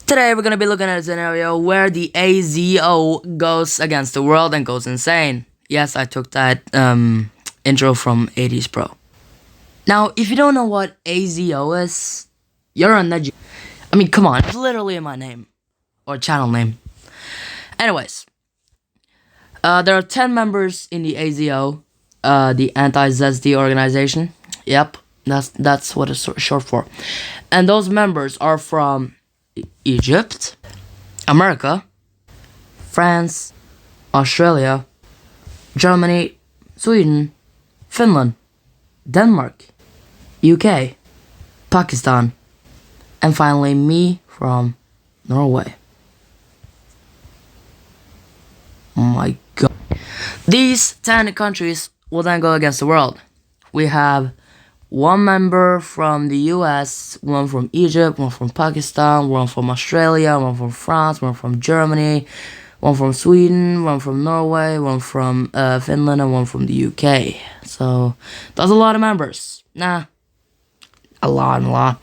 Today we're gonna be looking at a scenario where the AZO goes against the world and goes insane. Yes, I took that intro from 80s Pro. Now, if you don't know what AZO is, you're uneducated. I mean, come on, it's literally in my name or channel name. Anyways, there are 10 members in the AZO, the anti-ZSD organization. Yep, that's what it's short for. And those members are from Egypt, America, France, Australia, Germany, Sweden, Finland, Denmark, UK, Pakistan, and finally me from Norway. Oh my god. These 10 countries will then go against the world. We have one member from the US, one from Egypt, one from Pakistan, one from Australia, one from France, one from Germany, one from Sweden, one from Norway, one from Finland, and one from the UK. So, that's a lot of members. Nah, a lot.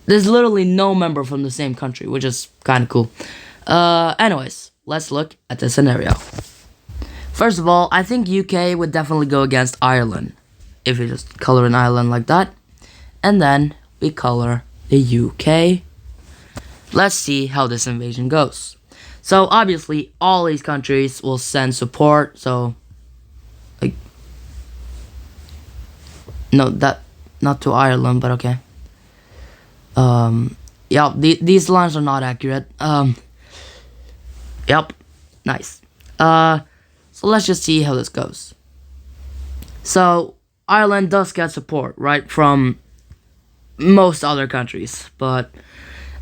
There's literally no member from the same country, which is kind of cool. Anyways, let's look at the scenario. First of all, I think UK would definitely go against Ireland. If you just color an island like that. And then we color the UK. Let's see how this invasion goes. So obviously all these countries will send support. So like, no, that not to Ireland, but okay. Yeah, these lines are not accurate. Yep, nice. So let's just see how this goes. So Ireland does get support, right, from most other countries, but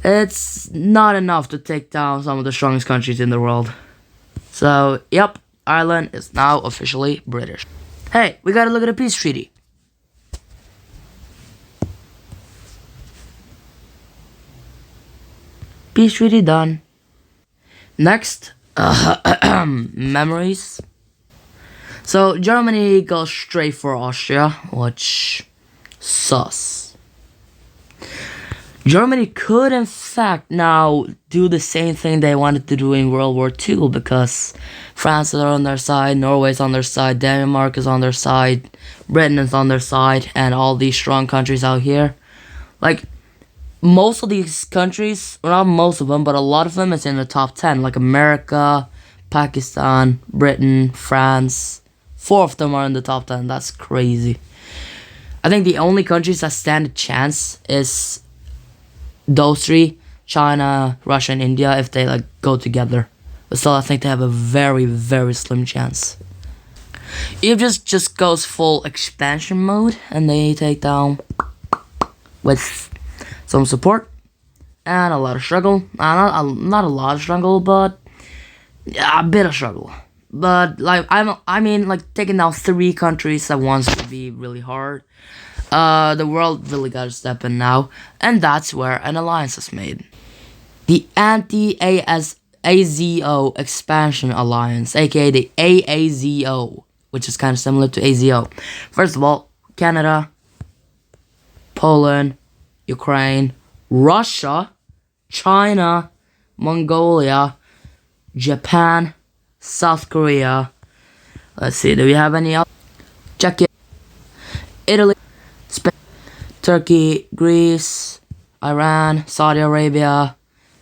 it's not enough to take down some of the strongest countries in the world. So, yep, Ireland is now officially British. Hey, we gotta look at a peace treaty. Peace treaty done. Next, memories. So, Germany goes straight for Austria, which sus. Germany could, in fact, now do the same thing they wanted to do in World War II, because France is on their side, Norway's on their side, Denmark is on their side, Britain is on their side, and all these strong countries out here. Like, most of these countries, or not most of them, but a lot of them is in the top 10, like America, Pakistan, Britain, France. 4 of them are in the top 10. That's crazy. I think the only countries that stand a chance is those 3, China, Russia, and India, if they like go together. But still, I think they have a very, very slim chance. If just goes full expansion mode and they take down with some support and a lot of struggle. Not a lot of struggle, but a bit of struggle. But like I mean like taking down 3 countries at once would be really hard. The world really gotta step in now, and that's where an alliance is made. The Anti-AZO Expansion Alliance, aka the AAZO, which is kind of similar to AZO. First of all, Canada, Poland, Ukraine, Russia, China, Mongolia, Japan, South Korea. Let's see, do we have any else? Czechia, Italy, Spain, Turkey, Greece, Iran, Saudi Arabia,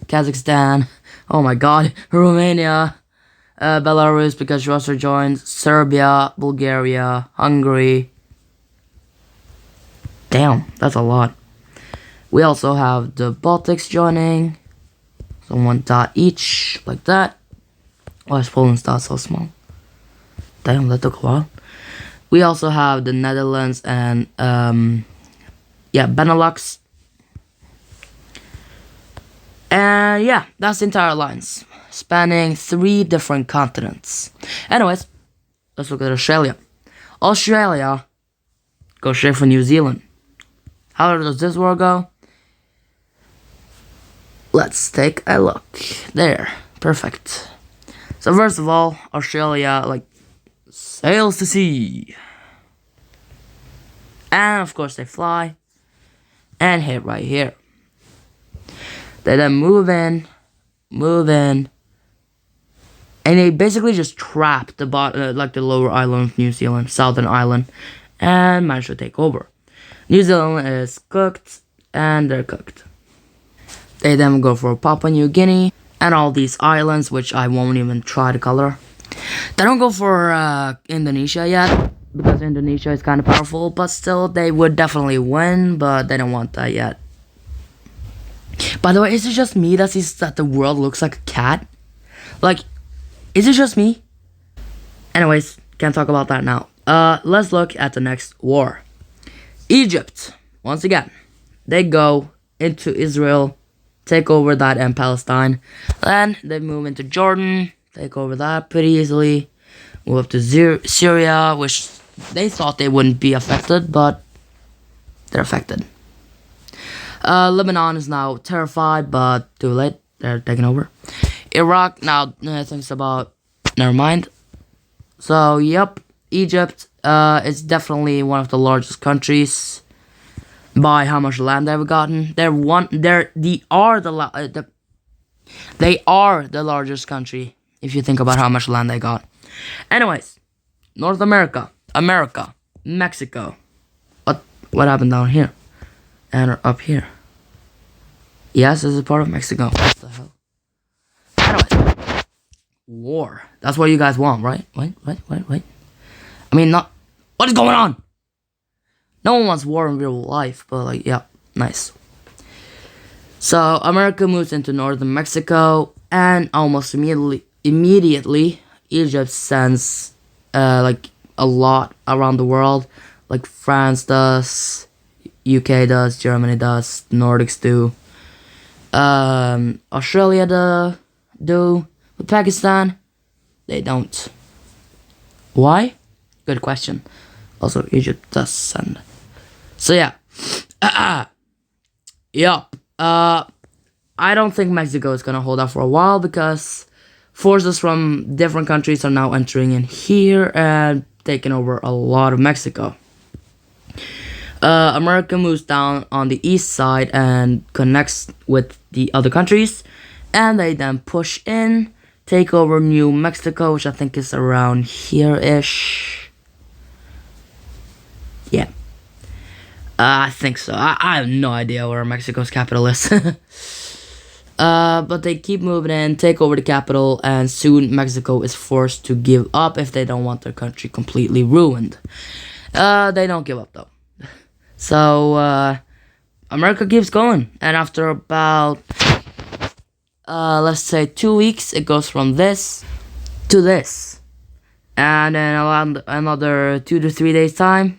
Kazakhstan, oh my god, Romania, Belarus because Russia joined, Serbia, Bulgaria, Hungary. Damn, that's a lot. We also have the Baltics joining, so 1 dot each, like that. Why is Poland's dot so small? Damn, that took a while. We also have the Netherlands and, yeah, Benelux. And yeah, that's the entire alliance, spanning 3 different continents. Anyways, let's look at Australia. Australia goes straight for New Zealand. How does this war go? Let's take a look. There, perfect. So first of all, Australia, like, sails to sea. And of course they fly and hit right here. They then move in, and they basically just trap the like the lower island of New Zealand, Southern Island, and manage to take over. New Zealand is cooked, and they're cooked. They then go for Papua New Guinea and all these islands, which I won't even try to color. They don't go for Indonesia yet, because Indonesia is kind of powerful, but still, they would definitely win, but they don't want that yet. By the way, is it just me that sees that the world looks like a cat? Like, is it just me? Anyways, can't talk about that now. Let's look at the next war. Egypt, once again, they go into Israel, take over that and Palestine. Then they move into Jordan, take over that pretty easily. Move up to Syria, which they thought they wouldn't be affected, but they're affected. Lebanon is now terrified, but too late. They're taking over. Iraq, now things about... Never mind. So, yep. Egypt is definitely one of the largest countries by how much land they've gotten. They are the largest country if you think about how much land they got. Anyways, North America, Mexico. What happened down here? And up here. Yes, this is part of Mexico. What the hell? Anyways, war. That's what you guys want, right? Wait. I mean, not... What is going on? No one wants war in real life, but like, yeah, nice. So, America moves into northern Mexico, and almost immediately, Egypt sends, like, a lot around the world. Like, France does, UK does, Germany does, the Nordics do. Australia do. But Pakistan, they don't. Why? Good question. Also, Egypt does send. So yeah. Yup. I don't think Mexico is gonna hold out for a while because forces from different countries are now entering in here and taking over a lot of Mexico. America moves down on the east side and connects with the other countries, and they then push in, take over New Mexico, which I think is around here-ish. Yeah. I think so. I have no idea where Mexico's capital is. But they keep moving in, take over the capital, and soon Mexico is forced to give up if they don't want their country completely ruined. They don't give up though. So, America keeps going, and after about, let's say 2 weeks, it goes from this to this. And then around another 2 to 3 days time,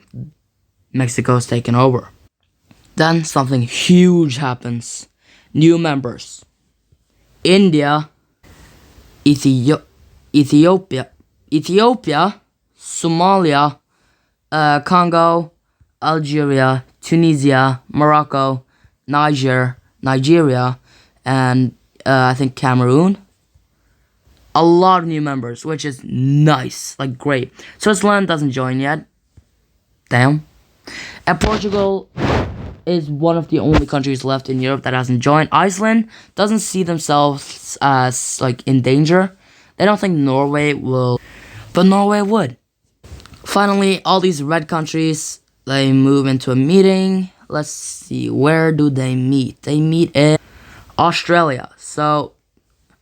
Mexico's taken over. Then something huge happens. New members. India, Ethiopia, Somalia, Congo, Algeria, Tunisia, Morocco, Nigeria, and I think Cameroon. A lot of new members, which is nice, like great. Switzerland doesn't join yet. Damn. And Portugal is one of the only countries left in Europe that hasn't joined. Iceland doesn't see themselves as like in danger. They don't think Norway will, but Norway would. Finally, all these red countries, they move into a meeting. Let's see, where do they meet? They meet in Australia. So,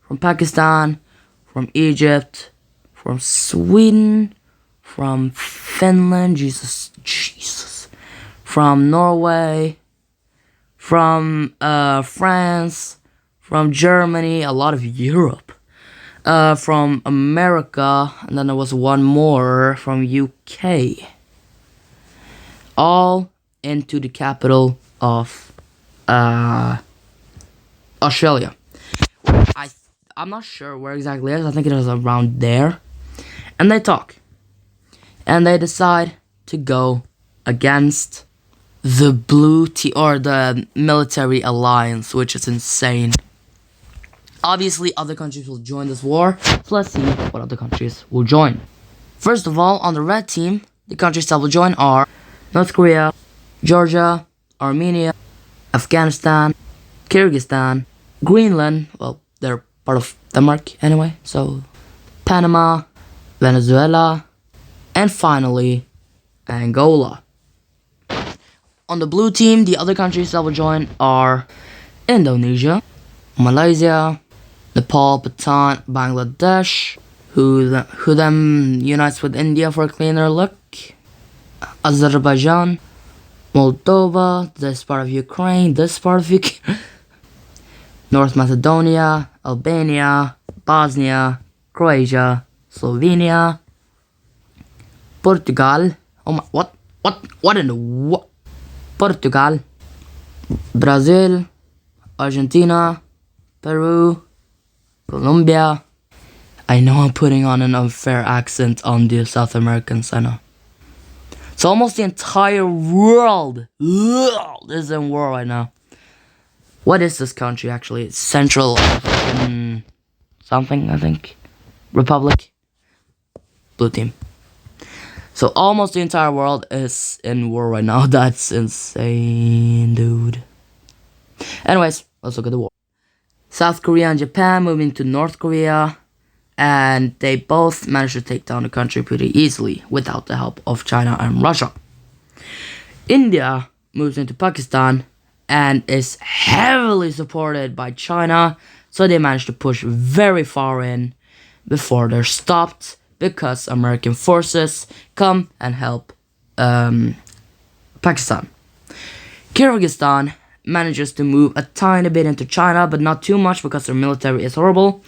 from Pakistan, from Egypt, from Sweden, from Finland, Jesus, from Norway, from France, from Germany, a lot of Europe, from America, and then there was one more from UK. All into the capital of Australia. I'm not sure where exactly it is. I think it is around there. And they talk. And they decide to go against the blue team or the military alliance, which is insane. Obviously, other countries will join this war. So let's see what other countries will join. First of all, on the red team, the countries that will join are North Korea, Georgia, Armenia, Afghanistan, Kyrgyzstan, Greenland, well, they're part of Denmark anyway, so Panama, Venezuela, and finally, Angola. On the blue team, the other countries that will join are Indonesia, Malaysia, Nepal, Bhutan, Bangladesh, who then unites with India for a cleaner look, Azerbaijan, Moldova, this part of Ukraine, this part of Ukraine, North Macedonia, Albania, Bosnia, Croatia, Slovenia, Portugal, oh my, what in the what? Portugal, Brazil, Argentina, Peru, Colombia. I know I'm putting on an unfair accent on the South Americans, I know. So almost the entire world is in war right now. What is this country actually? It's Central African something, I think. Republic. Blue team. So almost the entire world is in war right now. That's insane, dude. Anyways, let's look at the war. South Korea and Japan moving to North Korea, and they both managed to take down the country pretty easily without the help of China and Russia. India moves into Pakistan and is heavily supported by China, so they managed to push very far in before they're stopped because American forces come and help Pakistan. Kyrgyzstan manages to move a tiny bit into China, but not too much because their military is horrible.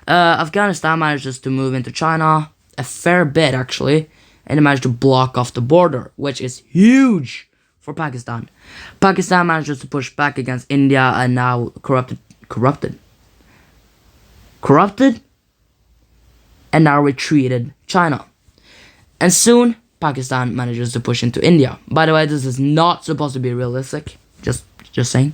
Afghanistan manages to move into China a fair bit actually, and they managed to block off the border, which is huge for Pakistan. Pakistan manages to push back against India and now corrupted, and now retreated China. And soon, Pakistan manages to push into India. By the way, this is not supposed to be realistic. Just saying.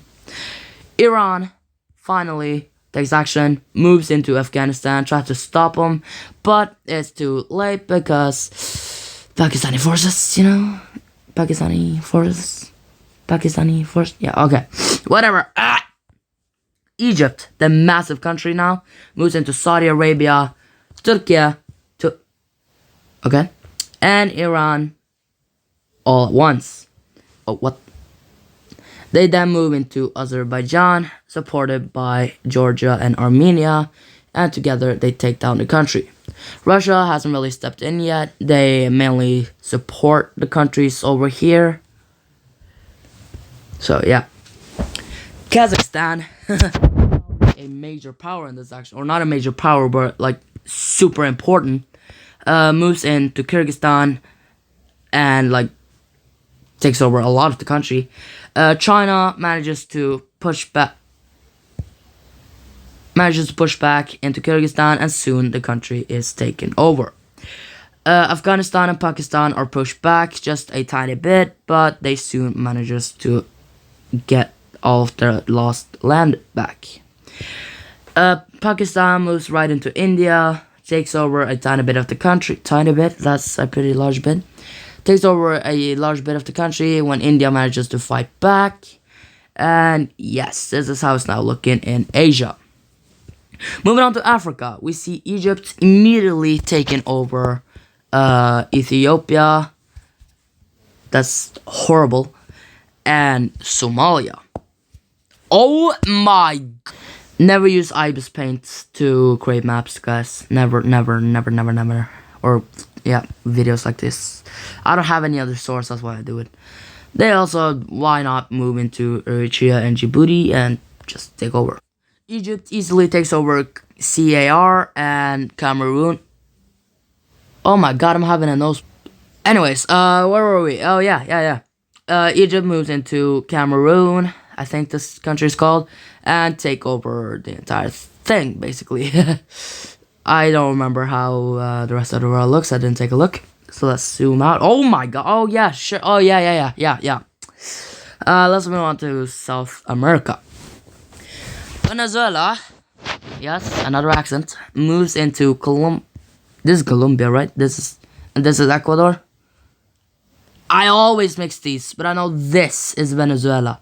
Iran finally takes action, moves into Afghanistan, tries to stop them, but it's too late because Pakistani forces, you know? Pakistani forces, yeah, okay. Whatever. Egypt, the massive country now, moves into Saudi Arabia, Turkey, okay, and Iran all at once. Oh, what? They then move into Azerbaijan, supported by Georgia and Armenia, and together they take down the country. Russia hasn't really stepped in yet. They mainly support the countries over here. So yeah. Kazakhstan, a major power in this action, or not a major power, but like super important, moves into Kyrgyzstan and like takes over a lot of the country. China manages to push back into Kyrgyzstan, and soon the country is taken over. Afghanistan and Pakistan are pushed back just a tiny bit, but they soon manages to get all of their lost land back. Pakistan moves right into India, takes over a tiny bit of the country. Tiny bit, that's a pretty large bit. Takes over a large bit of the country when India manages to fight back. And yes, this is how it's now looking in Asia. Moving on to Africa, we see Egypt immediately taking over Ethiopia. That's horrible. And Somalia. Oh my god. Never use IBIS Paint to create maps, guys. Never. Or, yeah, videos like this. I don't have any other source, that's why I do it. They also, why not move into Eritrea and Djibouti and just take over. Egypt easily takes over CAR and Cameroon. Oh my god, I'm having a nose. Anyways, where were we? Oh, yeah. Egypt moves into Cameroon, I think this country is called, and take over the entire thing, basically. I don't remember how the rest of the world looks. I didn't take a look. So let's zoom out. Oh my god. Oh yeah, sure. Oh yeah. Let's move on to South America. Venezuela, yes, another accent, moves into This is Colombia, right? This is Ecuador. I always mix these, but I know this is Venezuela.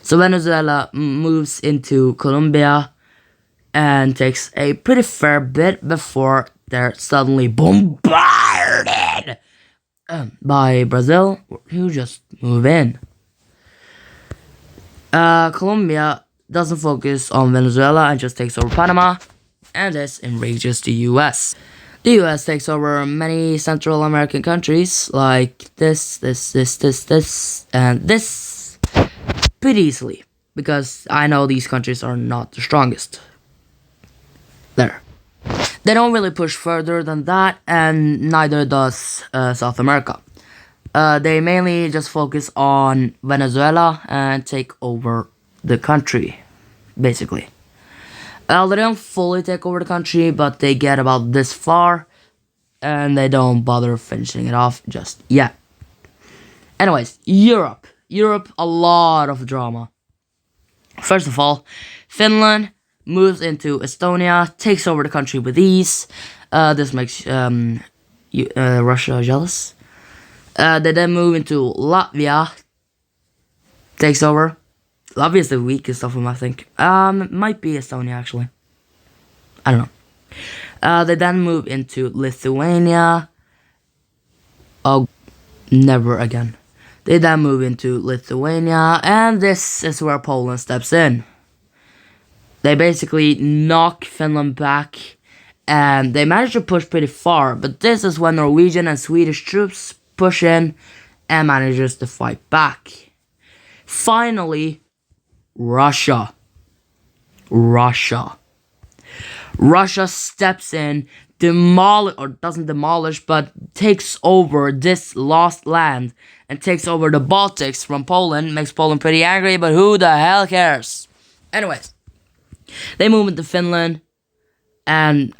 So Venezuela moves into Colombia and takes a pretty fair bit before they're suddenly bombarded by Brazil, who just move in. Colombia doesn't focus on Venezuela and just takes over Panama, and this enrages the US. The US takes over many Central American countries like this, and this pretty easily, because I know these countries are not the strongest. There. They don't really push further than that, and neither does South America. They mainly just focus on Venezuela and take over the country, basically. They don't fully take over the country, but they get about this far, and they don't bother finishing it off just yet. Anyways, Europe. Europe, a lot of drama. First of all, Finland moves into Estonia, takes over the country with ease. This makes Russia jealous. They then move into Latvia, takes over. Latvia is the weakest of them, I think. Might be Estonia, actually. I don't know. They then move into Lithuania. Oh, never again. They then move into Lithuania, and this is where Poland steps in. They basically knock Finland back, and they manage to push pretty far, but this is when Norwegian and Swedish troops push in and manages to fight back. Finally, Russia steps in, doesn't demolish, but takes over this lost land and takes over the Baltics from Poland. Makes Poland pretty angry, but who the hell cares? Anyways, they move into Finland, and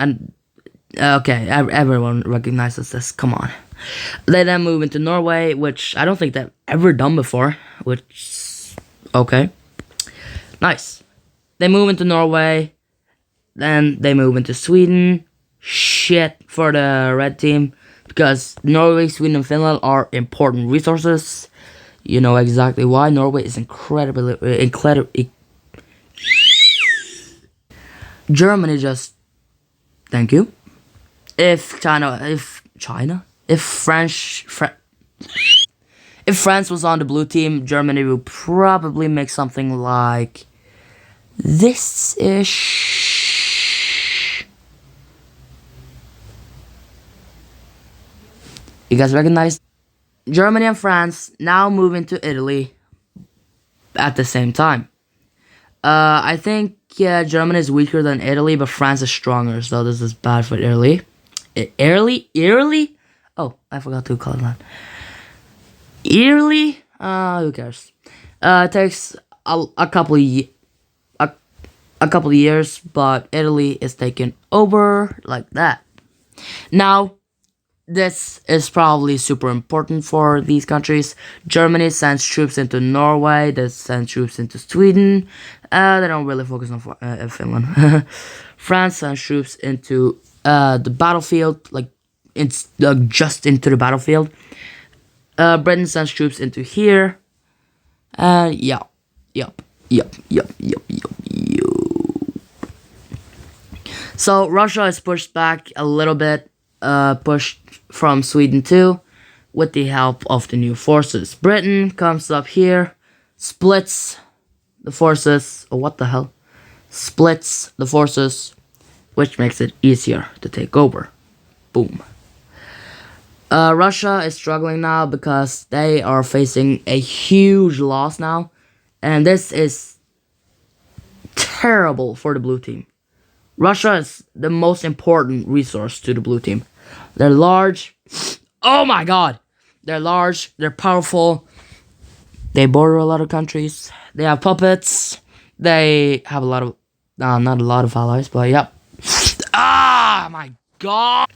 okay, everyone recognizes this. Come on. They then move into Norway, which I don't think they've ever done before. Which, okay, nice. They move into Norway. Then they move into Sweden. Shit for the red team, because Norway, Sweden, and Finland are important resources. You know exactly why. Norway is incredibly. Germany just. Thank you. If France was on the blue team, Germany would probably make something like this-ish. You guys recognize? Germany and France now move into Italy at the same time. I think Germany is weaker than Italy, but France is stronger, so this is bad for Italy. Italy? Oh, I forgot to call that. Italy? Who cares? It takes a couple of years, but Italy is taken over like that. Now, this is probably super important for these countries. Germany sends troops into Norway. They send troops into Sweden. They don't really focus on Finland. France sends troops into the battlefield, just into the battlefield. Britain sends troops into here. Yup. So Russia is pushed back a little bit, pushed from Sweden too, with the help of the new forces. Britain comes up here, splits the forces. Oh, what the hell? Splits the forces, which makes it easier to take over. Boom. Russia is struggling now because they are facing a huge loss now, and this is terrible for the blue team. Russia is the most important resource to the blue team. They're large. Oh my god! They're large, they're powerful, they border a lot of countries, they have puppets, they have a lot of, not a lot of allies, but yep. Ah, my god!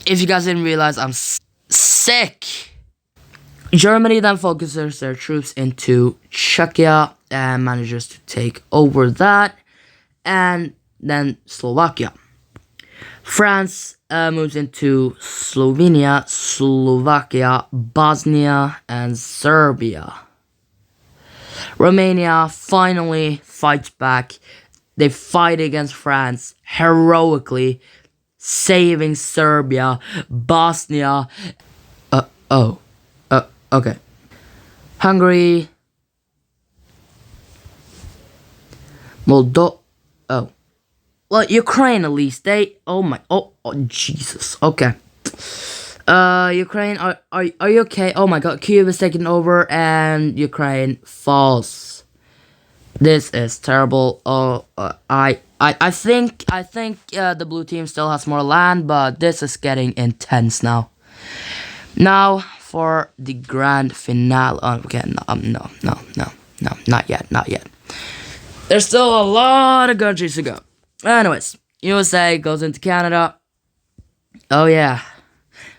If you guys didn't realize, I'm sick! Germany then focuses their troops into Czechia and manages to take over that, and then Slovakia. France moves into Slovenia, Slovakia, Bosnia, and Serbia. Romania finally fights back. They fight against France heroically, saving Serbia, Bosnia. Oh. Okay. Hungary, Moldo. Oh. Well, Ukraine at least. Oh my. Oh, Jesus. Okay. Ukraine, are you okay? Oh my god, Kyiv is taken over and Ukraine falls. This is terrible. Oh, I think the blue team still has more land, but this is getting intense now. Now for the grand finale. Okay, no, not yet. There's still a lot of countries to go. Anyways, USA goes into Canada. Oh yeah.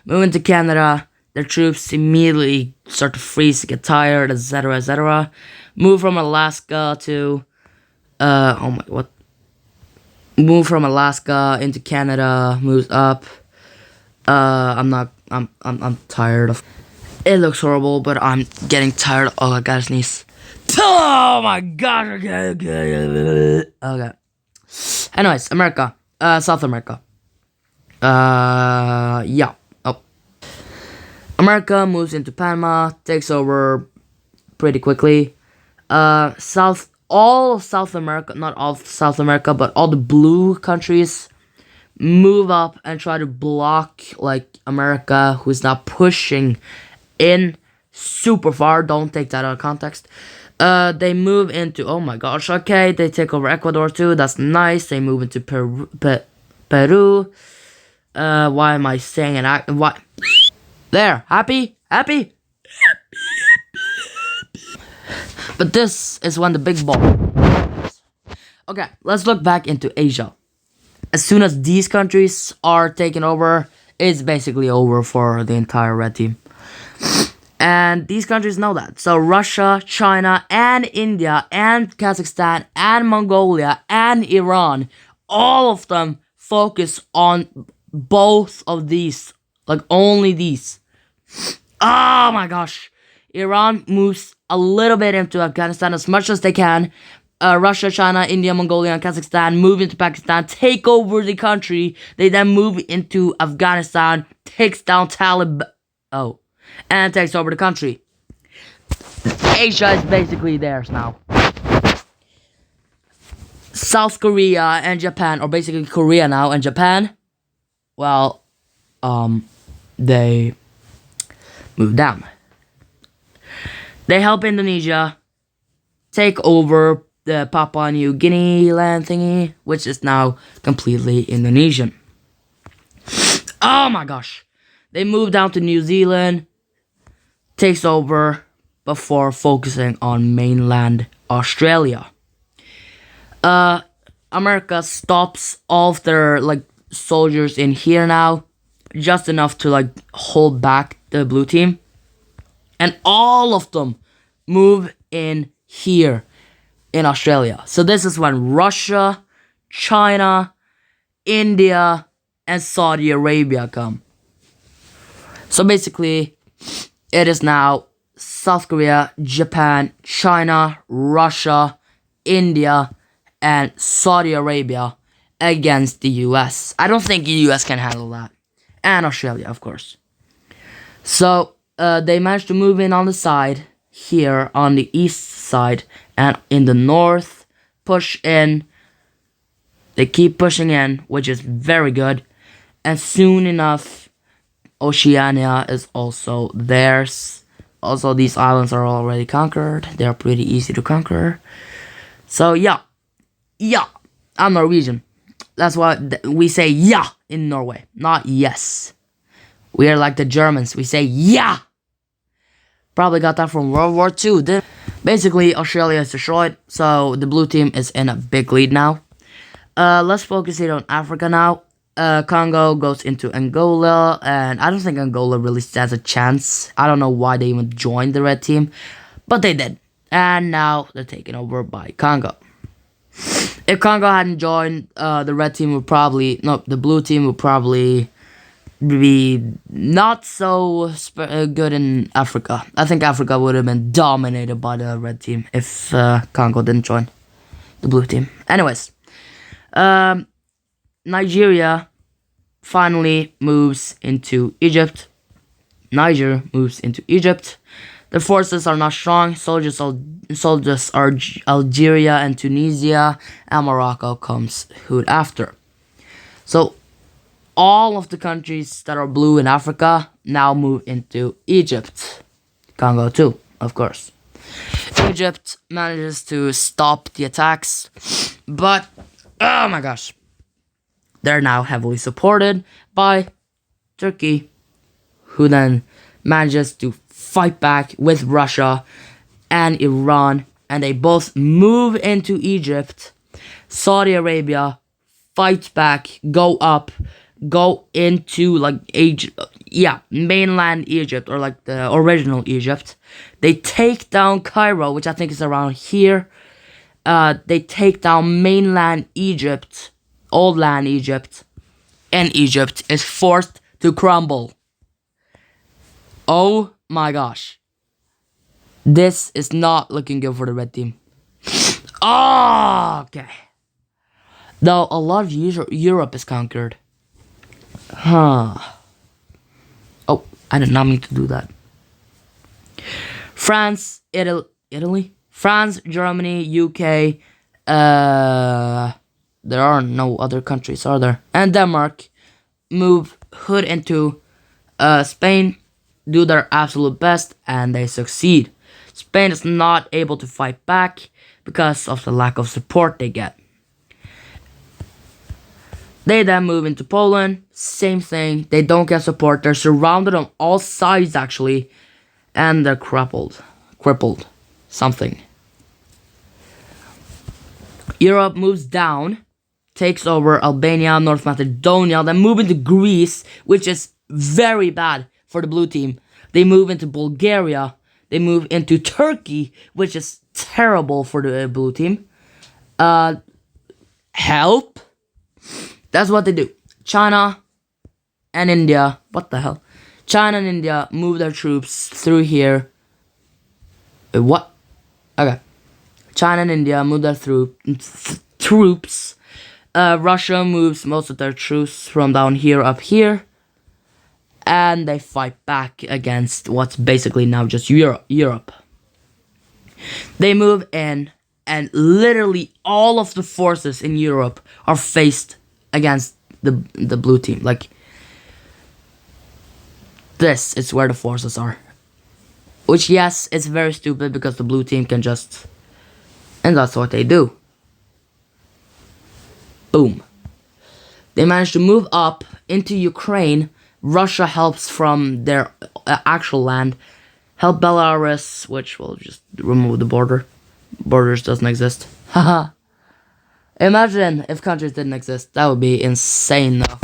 Moving to Canada, their troops immediately start to freeze, get tired, etc., etc. Move from Alaska to, Move from Alaska into Canada, moves up. I'm tired of. It looks horrible, but I'm getting tired. Oh, I gotta sneeze. Oh my god. Okay. Anyways, America. South America. Yeah. America moves into Panama, takes over pretty quickly. All of South America, not all of South America, but all the blue countries move up and try to block, like, America, who's now pushing in super far. Don't take that out of context. They move into, oh my gosh, okay, they take over Ecuador too, that's nice. They move into Peru. Why am I saying it? Why? There, happy? But this is when the big ball. Okay, let's look back into Asia. As soon as these countries are taken over, it's basically over for the entire red team. And these countries know that. So Russia, China, and India, and Kazakhstan, and Mongolia, and Iran, all of them focus on both of these. Like, only these. Oh my gosh. Iran moves a little bit into Afghanistan as much as they can. Russia, China, India, Mongolia, and Kazakhstan move into Pakistan, take over the country. They then move into Afghanistan, takes down Taliban. Oh. And takes over the country. Asia is basically theirs now. South Korea and Japan, or basically Korea now and Japan, well, they move down. They help Indonesia take over the Papua New Guinea land thingy, which is now completely Indonesian. Oh my gosh. They move down to New Zealand, takes over before focusing on mainland Australia. America stops all of their, like, soldiers in here now, just enough to, like, hold back the blue team. And all of them move in here in Australia. So this is when Russia, China, India, and Saudi Arabia come. So basically, it is now South Korea, Japan, China, Russia, India, and Saudi Arabia against the US. I don't think the US can handle that. And Australia, of course. So, they managed to move in on the side, here on the east side, and in the north, push in. They keep pushing in, which is very good. And soon enough, Oceania is also theirs. Also, these islands are already conquered. They're pretty easy to conquer. So, yeah, I'm Norwegian. That's why we say yeah in Norway, not yes. We are like the Germans. We say yeah. Probably got that from World War II. Basically, Australia is destroyed, so the blue team is in a big lead now. Let's focus here on Africa now. Congo goes into Angola, and I don't think Angola really stands a chance. I don't know why they even joined the red team, but they did. And now they're taken over by Congo. If Congo hadn't joined, the red team would probably, no, the blue team would probably be not so good in Africa. I think Africa would have been dominated by the red team if Congo didn't join the blue team. Anyways, um, Nigeria finally moves into Egypt. Niger moves into Egypt. The forces are not strong. Soldiers are Algeria and Tunisia, and Morocco comes hood after. So all of the countries that are blue in Africa now move into Egypt. Congo too, of course. Egypt manages to stop the attacks, but oh my gosh, they're now heavily supported by Turkey, who then manages to fight back with Russia and Iran, and they both move into Egypt. Saudi Arabia fights back, go into like mainland Egypt, or like the original Egypt. They take down Cairo, which I think is around here. They take down mainland Egypt, old land Egypt, and Egypt is forced to crumble. Oh my gosh. This is not looking good for the red team. Oh, okay. Though a lot of Europe is conquered. Huh. Oh, I did not mean to do that. France, Italy? France, Germany, UK. There are no other countries, are there? And Denmark move hood into Spain, do their absolute best, and they succeed. Spain is not able to fight back because of the lack of support they get. They then move into Poland, same thing, they don't get support, they're surrounded on all sides actually, and they're crippled, something. Europe moves down, takes over Albania, North Macedonia, then move into Greece, which is very bad for the blue team. They move into Bulgaria, they move into Turkey, which is terrible for the blue team. Help? That's what they do. China and India, what the hell? China and India move their troops through here. What? Okay. China and India move their troops. Russia moves most of their troops from down here up here. And they fight back against what's basically now just Europe. They move in, and literally all of the forces in Europe are faced against the blue team. Like, this is where the forces are. Which, yes, it's very stupid because the blue team can just... And that's what they do. Boom. They manage to move up into Ukraine. Russia helps from their actual land. Help Belarus, which will just remove the border. Borders doesn't exist. Haha. Imagine if countries didn't exist. That would be insane though.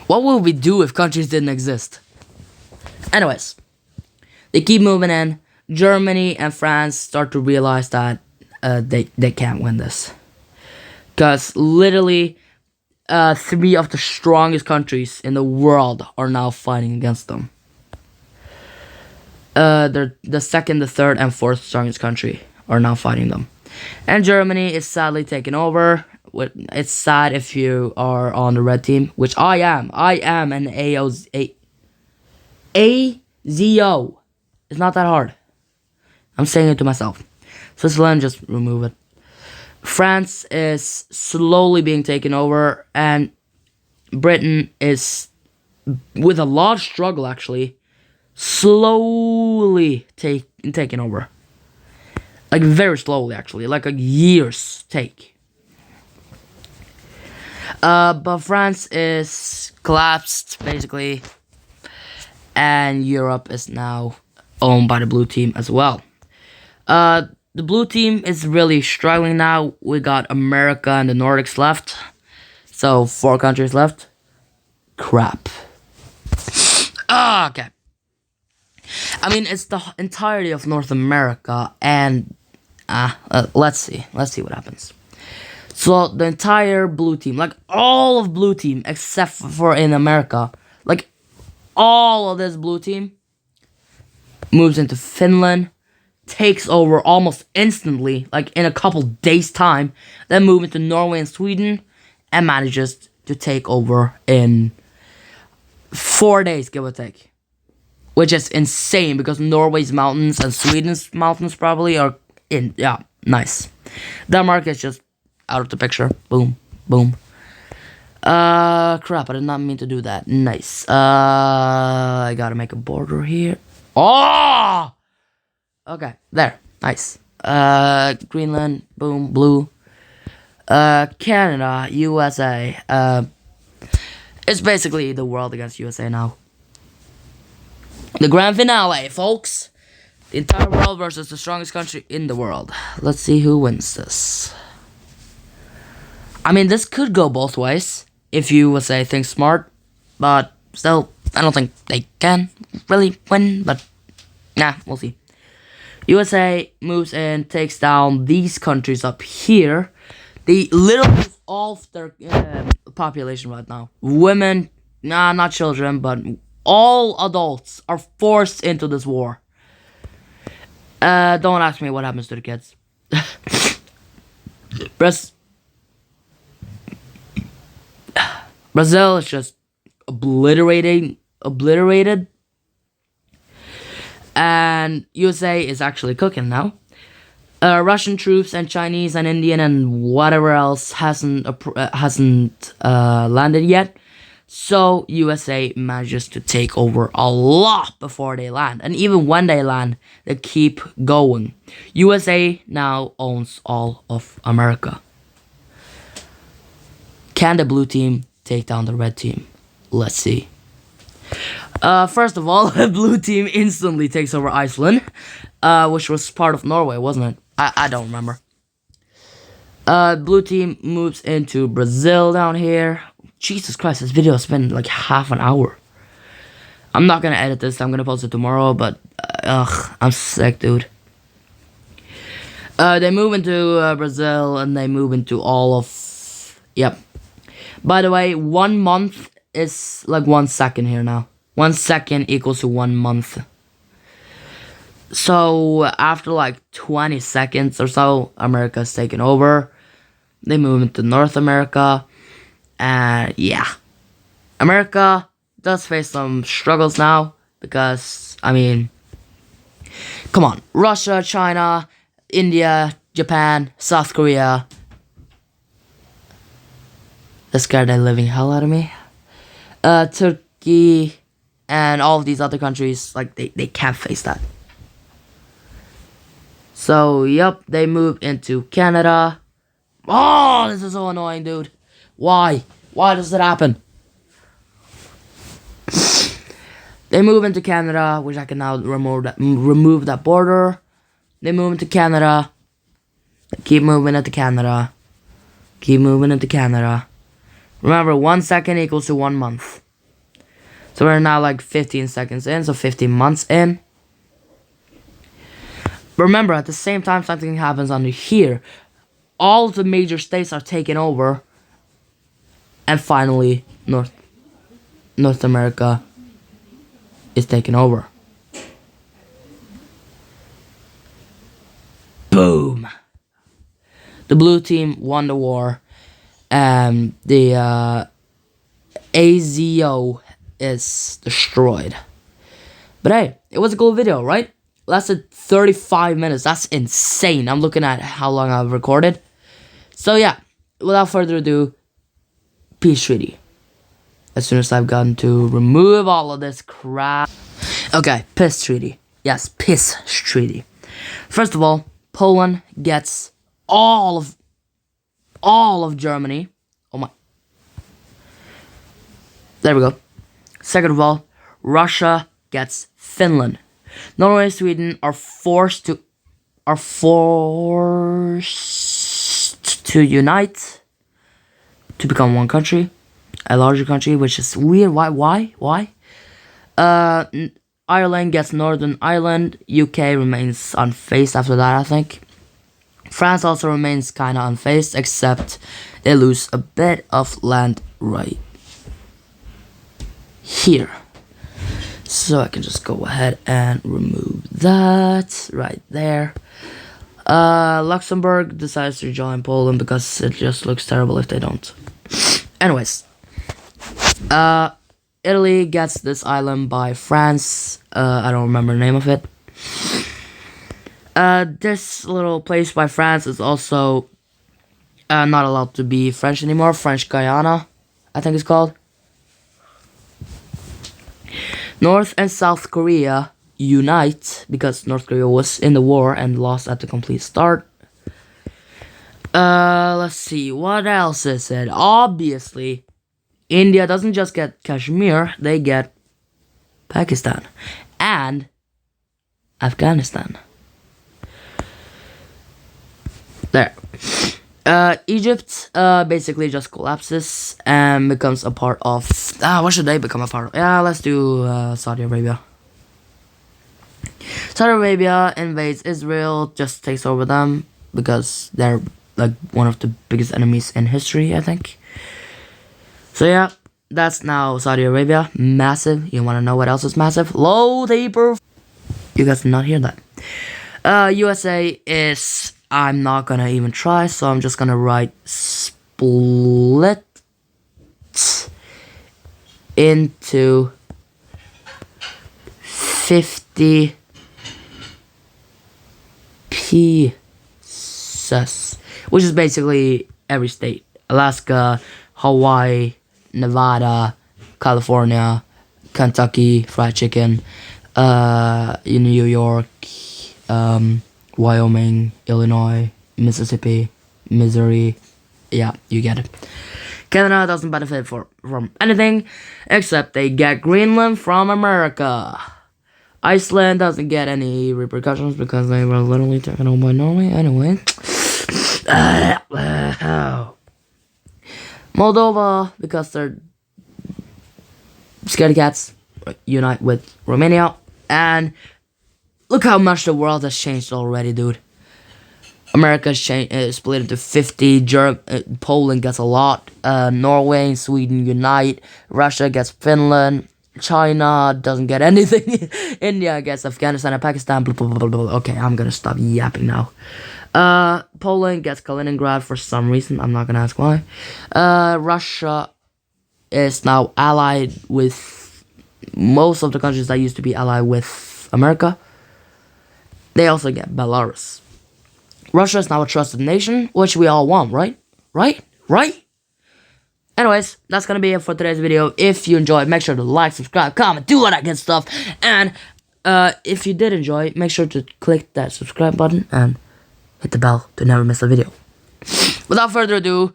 What would we do if countries didn't exist? Anyways. They keep moving in. Germany and France start to realize that they can't win this. Because literally 3 of the strongest countries in the world are now fighting against them. They're the second, the third, and fourth strongest country are now fighting them. And Germany is sadly taken over. It's sad if you are on the red team, which I am. I am an AZO. It's not that hard. I'm saying it to myself. Switzerland, just remove it. France is slowly being taken over, and Britain is, with a lot of struggle actually, slowly taken over. Like very slowly actually, like a year's take. But France is collapsed basically, and Europe is now owned by the blue team as well. The blue team is really struggling now. We got America and the Nordics left. So 4 countries left. Crap. Okay. I mean, it's the entirety of North America, and let's see what happens. So the entire blue team, like all of blue team, except for in America, like all of this blue team, moves into Finland, takes over almost instantly, like in a couple days' time, then move into Norway and Sweden, and manages to take over in 4 days, give or take. Which is insane because Norway's mountains and Sweden's mountains probably are in, yeah, nice. Denmark is just out of the picture. Boom, boom. Crap, I did not mean to do that. Nice. I gotta make a border here. Oh! Okay, there. Nice. Greenland, boom, blue. Canada, USA. It's basically the world against USA now. The grand finale, folks. The entire world versus the strongest country in the world. Let's see who wins this. I mean, this could go both ways if USA thinks smart, but still, I don't think they can really win, but nah, we'll see. USA moves in, takes down these countries up here. They literally have all of their population right now. Women, nah, not children, but all adults are forced into this war. Don't ask me what happens to the kids. Brazil is just obliterated. And USA is actually cooking now. Russian troops and Chinese and Indian and whatever else hasn't landed yet. So USA manages to take over a lot before they land. And even when they land, they keep going. USA now owns all of America. Can the blue team take down the red team? Let's see. First of all, the blue team instantly takes over Iceland, which was part of Norway, wasn't it? I don't remember. Blue team moves into Brazil down here. Jesus Christ, this video has been like half an hour. I'm not gonna edit this. I'm gonna post it tomorrow, but I'm sick, dude. They move into Brazil, and they move into all of... Yep. By the way, 1 month is like 1 second here now. 1 second equals to 1 month. So, after like 20 seconds or so, America's taken over. They move into North America. And yeah. America does face some struggles now. Because, I mean... Come on. Russia, China, India, Japan, South Korea. That scared the living hell out of me. Turkey and all of these other countries, like, they can't face that. So, yep, they moved into Canada. Oh, this is so annoying, dude. Why? Why does it happen? They move into Canada, which I can now remove that border. They move into Canada. Keep moving into Canada. Keep moving into Canada. Remember, 1 second equals to 1 month. So we're now like 15 seconds in, so 15 months in. Remember, at the same time something happens under here, all of the major states are taken over. And finally, North America is taken over. Boom! The blue team won the war. And the AZO is destroyed. But hey, it was a cool video, right? Lasted 35 minutes. That's insane. I'm looking at how long I've recorded. So yeah, without further ado, peace treaty. As soon as I've gotten to remove all of this crap. Okay, peace treaty. Yes, peace treaty. First of all, Poland gets all of Germany. Oh my. There we go. Second of all, Russia gets Finland. Norway and Sweden are forced to unite to become one country, a larger country, which is weird. Why? Ireland gets Northern Ireland. UK remains unfazed after that, I think. France also remains kinda unfazed, except they lose a bit of land right here. So I can just go ahead and remove that right there. Luxembourg decides to join Poland because it just looks terrible if they don't. Anyways, Italy gets this island by France. I don't remember the name of it. This little place by France is also not allowed to be French anymore. French Guyana, I think it's called. North and South Korea unite because North Korea was in the war and lost at the complete start. Let's see, what else is it? Obviously, India doesn't just get Kashmir, they get Pakistan and Afghanistan. There. Egypt basically just collapses and becomes a part of... what should they become a part of? Yeah, let's do Saudi Arabia. Saudi Arabia invades Israel, just takes over them because they're like one of the biggest enemies in history, I think. So yeah, that's now Saudi Arabia. Massive. You want to know what else is massive? Low taper. You guys did not hear that. USA is... I'm not gonna even try, so I'm just gonna write split into 50 pieces, which is basically every state. Alaska, Hawaii, Nevada, California, Kentucky, fried chicken, in New York, Wyoming, Illinois, Mississippi, Missouri. Yeah, you get it. Canada doesn't benefit from anything except they get Greenland from America. Iceland doesn't get any repercussions because they were literally taken over by Norway anyway. Moldova, because they're scaredy cats, unite with Romania. And look how much the world has changed already, dude. America's split into 50. Poland gets a lot. Norway and Sweden unite. Russia gets Finland. China doesn't get anything. India gets Afghanistan and Pakistan. Blah, blah, blah, blah. Okay, I'm gonna stop yapping now. Poland gets Kaliningrad for some reason. I'm not gonna ask why. Russia is now allied with most of the countries that used to be allied with America. They also get Belarus. Russia is now a trusted nation, which we all want, right? Right? Anyways, that's gonna be it for today's video. If you enjoyed, make sure to like, subscribe, comment, do all that good stuff. And if you did enjoy, make sure to click that subscribe button and hit the bell to never miss a video. Without further ado,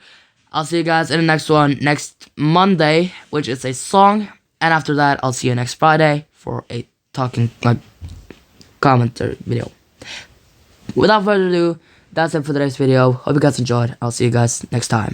I'll see you guys in the next one next Monday, which is a song. And after that, I'll see you next Friday for a talking, like, commentary video. Without further ado, that's it for today's video. Hope you guys enjoyed. I'll see you guys next time.